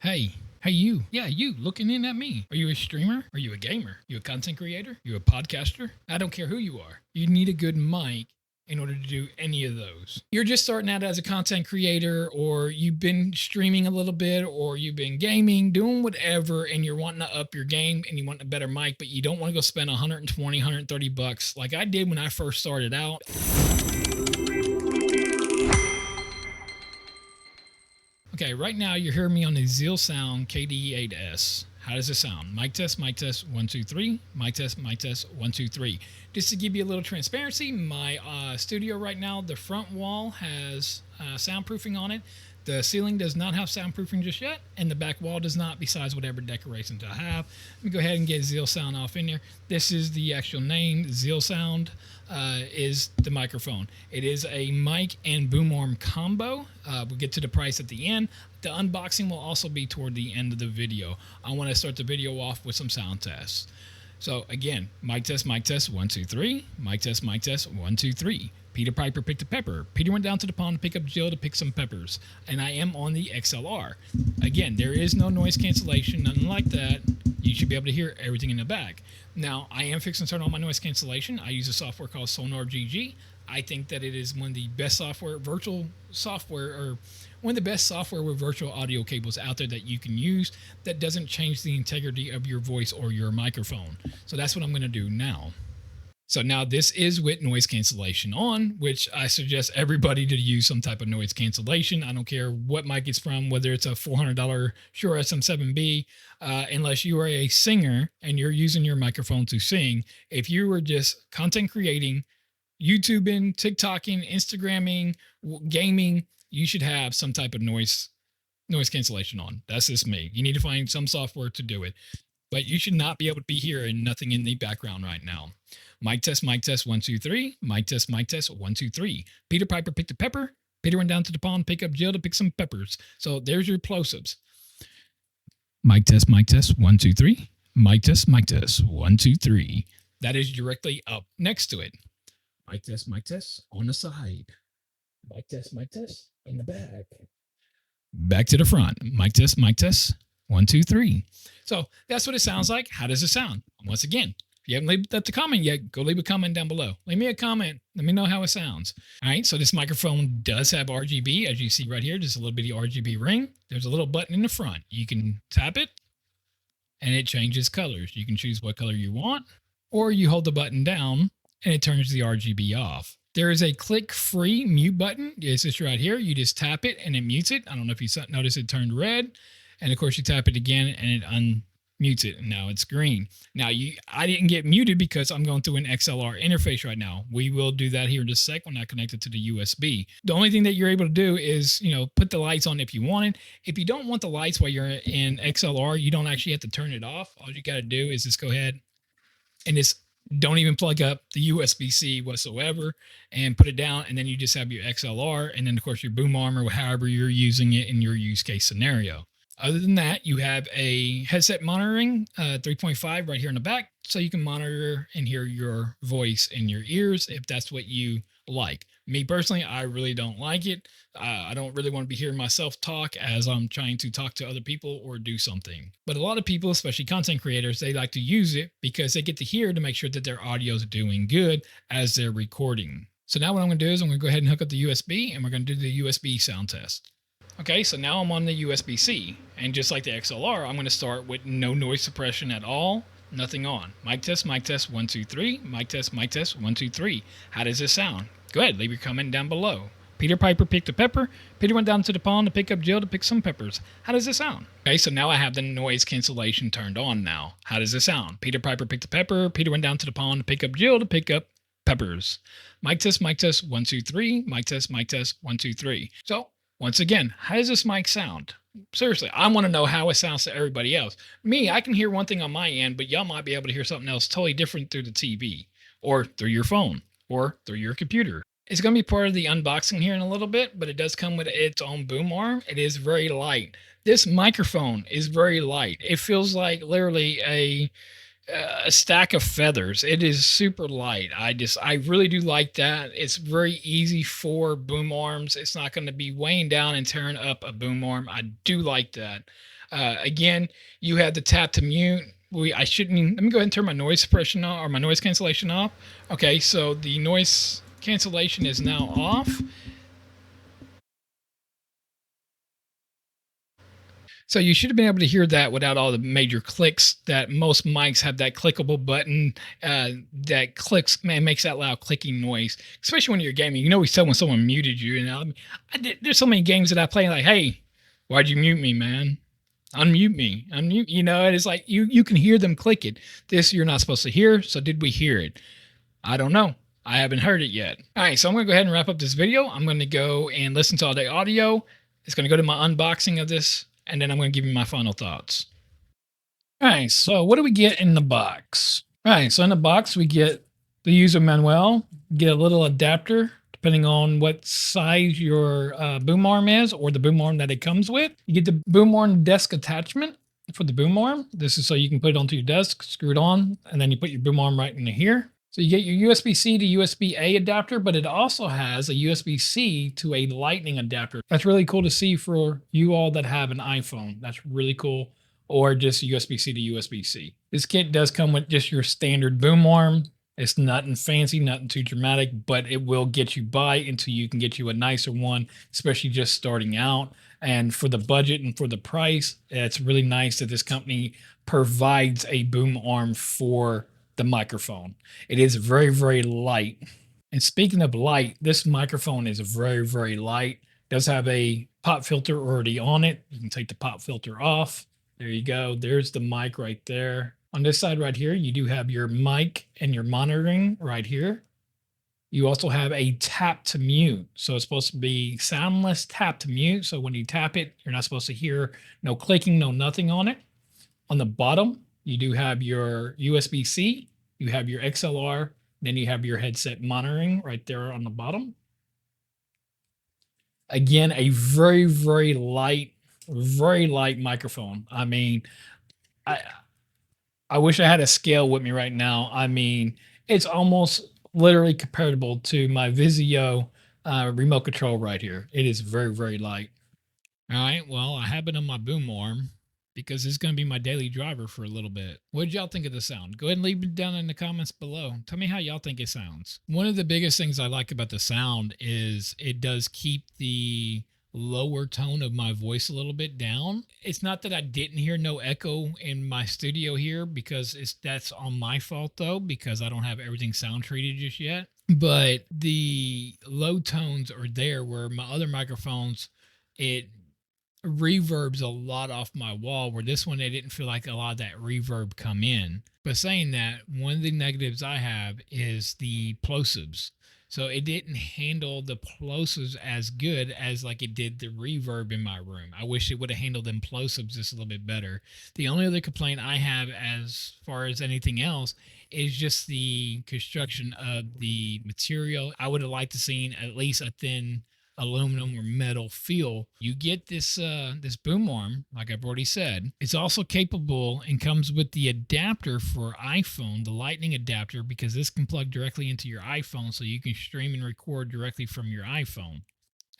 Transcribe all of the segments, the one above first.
Hey, you. Yeah, you looking in at me. Are you a streamer? Are you a gamer? You a content creator? You a podcaster? I don't care who you are. You need a good mic in order to do any of those. You're just starting out as a content creator, or you've been streaming a little bit, or you've been gaming, doing whatever, and you're wanting to up your game and you want a better mic, but you don't want to go spend 120, 130 bucks like I did when I first started out. Okay, right now you're hearing me on the ZealSound KD8S. How does it sound? Mic test, 1, 2, 3. Mic test, 1, 2, 3. Just to give you a little transparency, my studio right now, the front wall has soundproofing on it. The ceiling does not have soundproofing just yet, and the back wall does not, besides whatever decorations I have. Let me go ahead and get ZealSound off in there. This is the actual name. ZealSound is the microphone. It is a mic and boom arm combo. We'll get to the price at the end. The unboxing will also be toward the end of the video. I want to start the video off with some sound tests. So again, mic test, 1, 2, 3. Mic test, 1, 2, 3. Peter Piper picked a pepper. Peter went down to the pond to pick up Jill to pick some peppers. And I am on the XLR. Again, there is no noise cancellation, nothing like that. You should be able to hear everything in the back. Now, I am fixing to turn on my noise cancellation. I use a software called Sonar GG. I think that it is one of the best virtual software, or one of the best software with virtual audio cables out there that you can use that doesn't change the integrity of your voice or your microphone. So that's what I'm going to do now. So now this is with noise cancellation on, which I suggest everybody to use some type of noise cancellation. I don't care what mic it's from, whether it's a $400 Shure SM7B, unless you are a singer and you're using your microphone to sing. If you were just content creating, YouTubing, TikToking, Instagramming, gaming, you should have some type of noise cancellation on. That's just me. You need to find some software to do it. But you should not be able to be hearing nothing in the background right now. Mic test, 1, 2, 3. Mic test, 1, 2, 3. Peter Piper picked a pepper. Peter went down to the pond to pick up Jill to pick some peppers. So there's your plosives. Mic test, 1, 2, 3. Mic test, 1, 2, 3. That is directly up next to it. Mic test, on the side. Mic test, in the back. Back to the front. Mic test, 1, 2, 3. So that's what it sounds like. How does it sound? Once again, if you haven't left a comment yet, go leave a comment down below. Leave me a comment. Let me know how it sounds. All right, so this microphone does have RGB, as you see right here. Just a little bitty RGB ring. There's a little button in the front. You can tap it, and it changes colors. You can choose what color you want, or you hold the button down, and it turns the RGB off. There is a click-free mute button. It's just right here. You just tap it, and it mutes it. I don't know if you notice it turned red. And of course, you tap it again, and it unmutes it. And now it's green. Now, I didn't get muted because I'm going through an XLR interface right now. We will do that here in just a sec when I connect it to the USB. The only thing that you're able to do is, put the lights on if you want it. If you don't want the lights while you're in XLR, you don't actually have to turn it off. All you got to do is just go ahead and just don't even plug up the USB-C whatsoever and put it down. And then you just have your XLR. And then, of course, your boom arm or however you're using it in your use case scenario. Other than that, you have a headset monitoring 3.5 right here in the back, so you can monitor and hear your voice in your ears if that's what you like. Me personally, I really don't like it. I don't really want to be hearing myself talk as I'm trying to talk to other people or do something. But a lot of people, especially content creators, they like to use it because they get to hear to make sure that their audio is doing good as they're recording. So now what I'm going to do is I'm going to go ahead and hook up the USB, and we're going to do the USB sound test. Okay, so now I'm on the USB-C, and just like the XLR, I'm going to start with no noise suppression at all, nothing on. Mic test, 1, 2, 3. Mic test, 1, 2, 3. How does this sound? Go ahead, leave your comment down below. Peter Piper picked a pepper. Peter went down to the pond to pick up Jill to pick some peppers. How does this sound? Okay, so now I have the noise cancellation turned on now. How does this sound? Peter Piper picked a pepper. Peter went down to the pond to pick up Jill to pick up peppers. Mic test, 1, 2, 3. Mic test, 1, 2, 3. So, once again, how does this mic sound? Seriously, I want to know how it sounds to everybody else. Me, I can hear one thing on my end, but y'all might be able to hear something else totally different through the TV, or through your phone, or through your computer. It's going to be part of the unboxing here in a little bit, but it does come with its own boom arm. It is very light. This microphone is very light. It feels like literally a stack of feathers. It is super light. I really do like that. It's very easy for boom arms. It's not going to be weighing down and tearing up a boom arm. I do like that. Again, you have the tap to mute. I shouldn't. Let me go ahead and turn my noise suppression off or my noise cancellation off. Okay, so the noise cancellation is now off. So you should have been able to hear that without all the major clicks that most mics have. That clickable button that clicks, man, makes that loud clicking noise, especially when you're gaming. You know, we tell when someone muted you. And there's so many games that I play like, hey, why'd you mute me, man? Unmute me, unmute. You know, and it's like you can hear them click it. This you're not supposed to hear. So did we hear it? I don't know. I haven't heard it yet. All right, so I'm going to go ahead and wrap up this video. I'm going to go and listen to all the audio. It's going to go to my unboxing of this, and then I'm going to give you my final thoughts. All right, so what do we get in the box? All right, so in the box, we get the user manual, get a little adapter, depending on what size your boom arm is or the boom arm that it comes with. You get the boom arm desk attachment for the boom arm. This is so you can put it onto your desk, screw it on, and then you put your boom arm right into here. So you get your USB-C to USB-A adapter, but it also has a USB-C to a lightning adapter. That's really cool to see for you all that have an iPhone. That's really cool. Or just USB-C to USB-C. This kit does come with just your standard boom arm. It's nothing fancy, nothing too dramatic, but it will get you by until you can get you a nicer one, especially just starting out. And for the budget and for the price, it's really nice that this company provides a boom arm for the microphone. It is very, very light. And speaking of light, this microphone is very, very light. It does have a pop filter already on it. You can take the pop filter off. There you go. There's the mic right there. On this side right here, you do have your mic and your monitoring right here. You also have a tap to mute. So it's supposed to be soundless tap to mute. So when you tap it, you're not supposed to hear no clicking, no nothing on it. On the bottom, you do have your USB-C, you have your XLR, then you have your headset monitoring right there on the bottom. Again, a very, very light microphone. I mean, I wish I had a scale with me right now. I mean, it's almost literally comparable to my Vizio remote control right here. It is very, very light. All right. Well, I have it on my boom arm because it's going to be my daily driver for a little bit. What did y'all think of the sound? Go ahead and leave it down in the comments below. Tell me how y'all think it sounds. One of the biggest things I like about the sound is it does keep the lower tone of my voice a little bit down. It's not that I didn't hear no echo in my studio here because that's on my fault though, because I don't have everything sound treated just yet. But the low tones are there where my other microphones, it reverbs a lot off my wall, where this one, I didn't feel like a lot of that reverb come in. But saying that, one of the negatives I have is the plosives. So it didn't handle the plosives as good as like it did the reverb in my room. I wish it would have handled them plosives just a little bit better. The only other complaint I have as far as anything else is just the construction of the material. I would have liked to seen at least a thin aluminum or metal feel. You get this this boom arm, like I've already said. It's also capable and comes with the adapter for iPhone, the lightning adapter, because this can plug directly into your iPhone, so you can stream and record directly from your iPhone.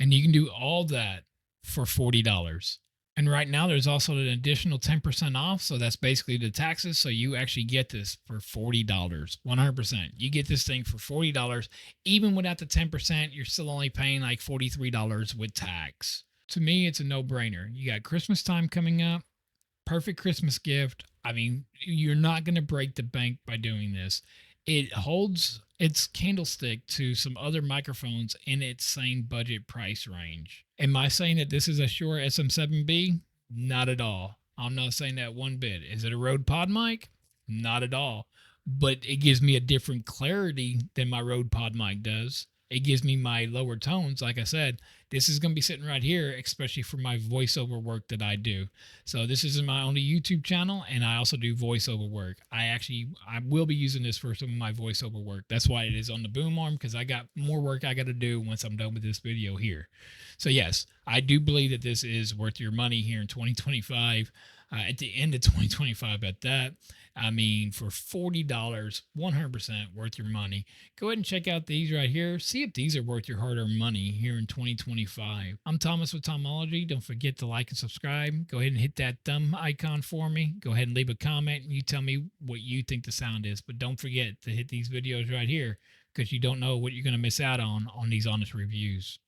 And you can do all that for $40. And right now, there's also an additional 10% off. So that's basically the taxes. So you actually get this for $40, 100%. You get this thing for $40. Even without the 10%, you're still only paying like $43 with tax. To me, it's a no brainer. You got Christmas time coming up. Perfect Christmas gift. I mean, you're not going to break the bank by doing this. It holds its candlestick to some other microphones in its same budget price range. Am I saying that this is a Shure SM7B? Not at all. I'm not saying that one bit. Is it a Rode Pod mic? Not at all. But it gives me a different clarity than my Rode Pod mic does. It gives me my lower tones. Like I said, this is going to be sitting right here, especially for my voiceover work that I do. So this is my only YouTube channel, and I also do voiceover work. I will be using this for some of my voiceover work. That's why it is on the boom arm, because I got more work I got to do once I'm done with this video here. So yes, I do believe that this is worth your money here in 2025. At the end of 2025 at that. I mean, for $40, 100% worth your money. Go ahead and check out these right here. See if these are worth your hard-earned money here in 2025. 2025. I'm Thomas with Tomology. Don't forget to like and subscribe. Go ahead and hit that thumb icon for me. Go ahead and leave a comment and you tell me what you think the sound is. But don't forget to hit these videos right here because you don't know what you're going to miss out on these honest reviews.